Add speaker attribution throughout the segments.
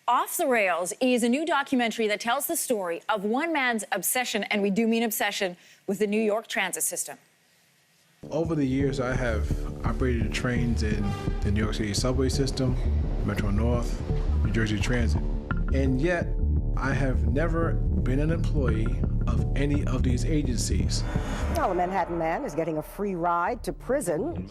Speaker 1: Off the Rails is a new documentary that tells the story of one man's obsession, and we do mean obsession, with the New York transit system.
Speaker 2: Over the years, I have operated trains in the New York City subway system, Metro North, New Jersey Transit, and yet I have never been an employee of any of these agencies.
Speaker 3: Well, a Manhattan man is getting a free ride to prison.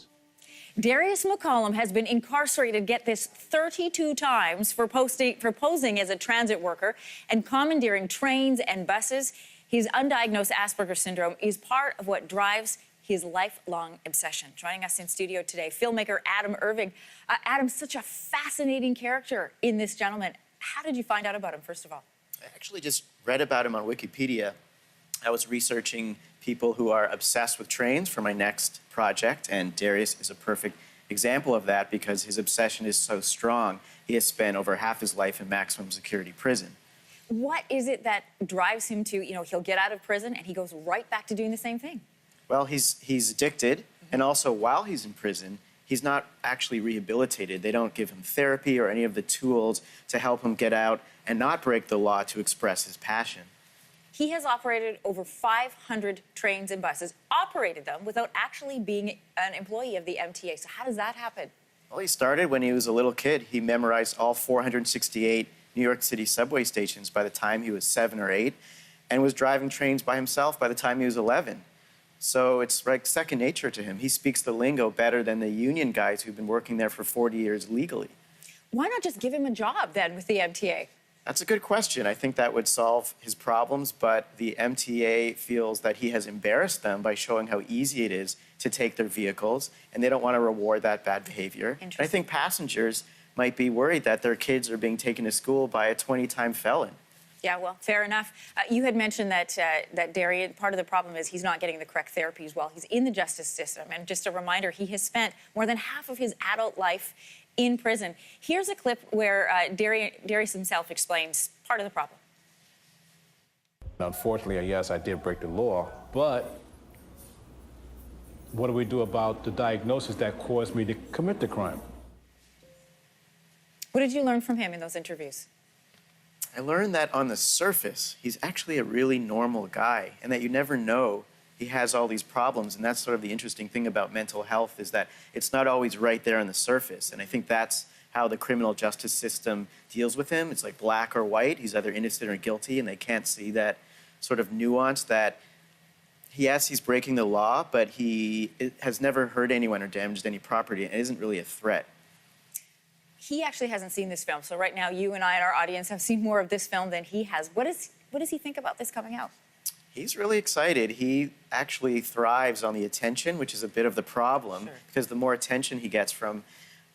Speaker 1: Darius McCollum has been incarcerated, get this, 32 times for posing as a transit worker and commandeering trains and buses. His undiagnosed Asperger's syndrome is part of what drives his lifelong obsession. Joining us in studio today, filmmaker Adam Irving. Adam, such a fascinating character in this gentleman. How did you find out about him, first of all?
Speaker 4: I actually just read about him on Wikipedia. I was researching people who are obsessed with trains for my next project, and Darius is a perfect example of that because his obsession is so strong. He has spent over half his life in maximum security prison.
Speaker 1: What is it that drives him to, he'll get out of prison and he goes right back to doing the same thing?
Speaker 4: Well, he's addicted, and also while he's in prison, he's not actually rehabilitated. They don't give him therapy or any of the tools to help him get out and not break the law to express his passion.
Speaker 1: He has operated over 500 trains and buses, operated them without actually being an employee of the MTA. So how does that happen?
Speaker 4: Well, he started when he was a little kid. He memorized all 468 New York City subway stations by the time he was 7 or 8, and was driving trains by himself by the time he was 11. So it's like second nature to him. He speaks the lingo better than the union guys who've been working there for 40 years legally.
Speaker 1: Why not just give him a job then with the MTA?
Speaker 4: That's a good question. I think that would solve his problems, but the MTA feels that he has embarrassed them by showing how easy it is to take their vehicles, and they don't want to reward that bad behavior. And I think passengers might be worried that their kids are being taken to school by a 20-time felon.
Speaker 1: Yeah, well, fair enough. You had mentioned that Darius, part of the problem is he's not getting the correct therapies while he's in the justice system. And just a reminder, he has spent more than half of his adult life in prison. Here's a clip where Darius himself explains part of the problem.
Speaker 5: Unfortunately, yes, I did break the law, but what do we do about the diagnosis that caused me to commit the crime?
Speaker 1: What did you learn from him in those interviews?
Speaker 4: I learned that on the surface, he's actually a really normal guy, and that you never know he has all these problems. And that's sort of the interesting thing about mental health, is that it's not always right there on the surface. And I think that's how the criminal justice system deals with him. It's like black or white. He's either innocent or guilty, and they can't see that sort of nuance that, yes, he's breaking the law, but he has never hurt anyone or damaged any property, and isn't really a threat.
Speaker 1: He actually hasn't seen this film, so right now you and I and our audience have seen more of this film than he has. What does he think about this coming out?
Speaker 4: He's really excited. He actually thrives on the attention, which is a bit of the problem, because the more attention he gets from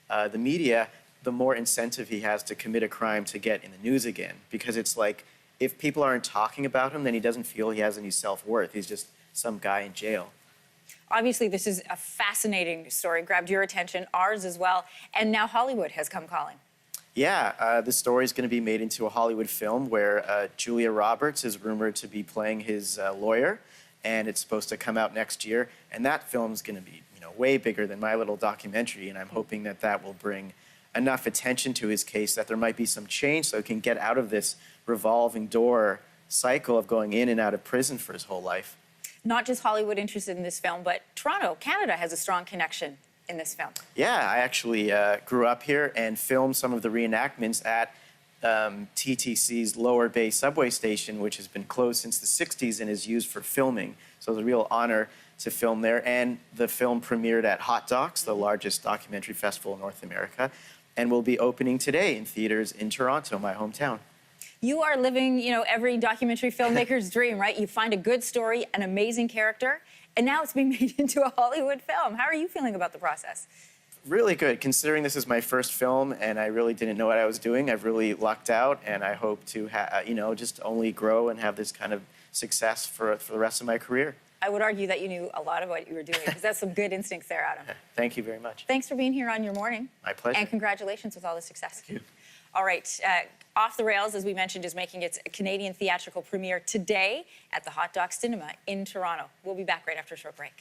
Speaker 4: the media, the more incentive he has to commit a crime to get in the news again. Because it's like, if people aren't talking about him, then he doesn't feel he has any self-worth. He's just some guy in jail.
Speaker 1: Obviously, this is a fascinating story, grabbed your attention, ours as well, and now Hollywood has come calling.
Speaker 4: Yeah, the story is going to be made into a Hollywood film where Julia Roberts is rumored to be playing his lawyer, and it's supposed to come out next year. And that film is going to be, way bigger than my little documentary, and I'm hoping that that will bring enough attention to his case that there might be some change so he can get out of this revolving door cycle of going in and out of prison for his whole life.
Speaker 1: Not just Hollywood interested in this film, but Toronto, Canada has a strong connection in this film.
Speaker 4: Yeah, I actually grew up here and filmed some of the reenactments at TTC's Lower Bay subway station, which has been closed since the 60s and is used for filming. So it's a real honor to film there. And the film premiered at Hot Docs, the largest documentary festival in North America, and will be opening today in theaters in Toronto, my hometown.
Speaker 1: You are living, every documentary filmmaker's dream, right? You find a good story, an amazing character, and now it's being made into a Hollywood film. How are you feeling about the process?
Speaker 4: Really good, considering this is my first film and I really didn't know what I was doing. I've really lucked out, and I hope to, just only grow and have this kind of success for the rest of my career.
Speaker 1: I would argue that you knew a lot of what you were doing, because that's some good instincts there, Adam.
Speaker 4: Thank you very much.
Speaker 1: Thanks for being here on Your Morning.
Speaker 4: My pleasure.
Speaker 1: And congratulations with all the success.
Speaker 4: Thank you.
Speaker 1: All right, Off the Rails, as we mentioned, is making its Canadian theatrical premiere today at the Hot Docs Cinema in Toronto. We'll be back right after a short break.